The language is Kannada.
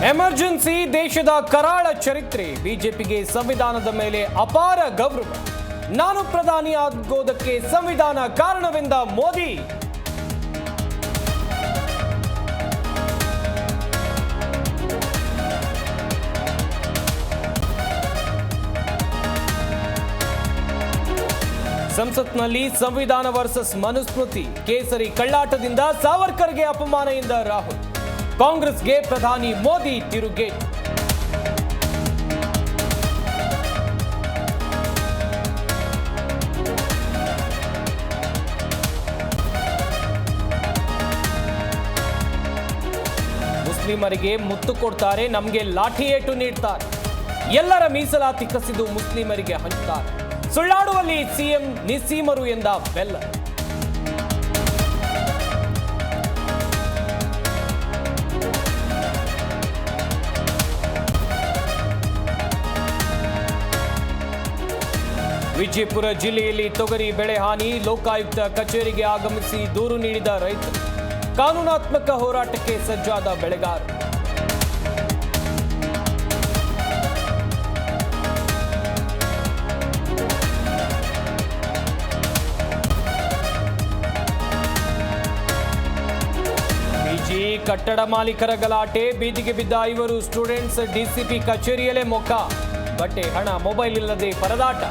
ಎಮರ್ಜೆನ್ಸಿ ದೇಶದ ಕರಾಳ ಚರಿತ್ರೆ. ಬಿಜೆಪಿಗೆ ಸಂವಿಧಾನದ ಮೇಲೆ ಅಪಾರ ಗೌರವ. ನಾನು ಪ್ರಧಾನಿ ಆಗೋದಕ್ಕೆ ಸಂವಿಧಾನ ಕಾರಣವೆಂದ ಮೋದಿ. ಸಂಸತ್ನಲ್ಲಿ ಸಂವಿಧಾನ ವರ್ಸಸ್ ಮನುಸ್ಮೃತಿ. ಕೇಸರಿ ಕಳ್ಳಾಟದಿಂದ ಸಾವರ್ಕರ್ಗೆ ಅಪಮಾನ ಎಂದ ರಾಹುಲ್. ಕಾಂಗ್ರೆಸ್ಗೆ ಪ್ರಧಾನಿ ಮೋದಿ ತಿರುಗೇಟು. ಮುಸ್ಲಿಮರಿಗೆ ಮುತ್ತು ಕೊಡ್ತಾರೆ, ನಮಗೆ ಲಾಠಿ ಏಟು ನೀಡ್ತಾರೆ. ಎಲ್ಲರ ಮೀಸಲಾತಿ ಕಸಿದು ಮುಸ್ಲಿಮರಿಗೆ ಹಂಚುತ್ತಾರೆ. ಸುಳ್ಳಾಡುವಲ್ಲಿ ಸಿಎಂ ನಿಸ್ಸೀಮರು ಎಂದ ಬೆಲ್ಲ. ವಿಜಯಪುರ ಜಿಲ್ಲೆಯಲ್ಲಿ ತೊಗರಿ ಬೆಳೆ ಹಾನಿ. ಲೋಕಾಯುಕ್ತ ಕಚೇರಿಗೆ ಆಗಮಿಸಿ ದೂರು ನೀಡಿದ ರೈತರು. ಕಾನೂನಾತ್ಮಕ ಹೋರಾಟಕ್ಕೆ ಸಜ್ಜಾದ ಬೆಳೆಗಾರರು. ಬಿಜಿ ಕಟ್ಟಡ ಮಾಲೀಕರ ಗಲಾಟೆ. ಬೀದಿಗೆ ಬಿದ್ದ 5 ಸ್ಟೂಡೆಂಟ್ಸ್. ಡಿಸಿಪಿ ಕಚೇರಿಯಲ್ಲೇ ಮೊಕ್ಕ. ಬಟ್ಟೆ, ಹಣ, ಮೊಬೈಲ್ ಇಲ್ಲದೆ ಪರದಾಟ.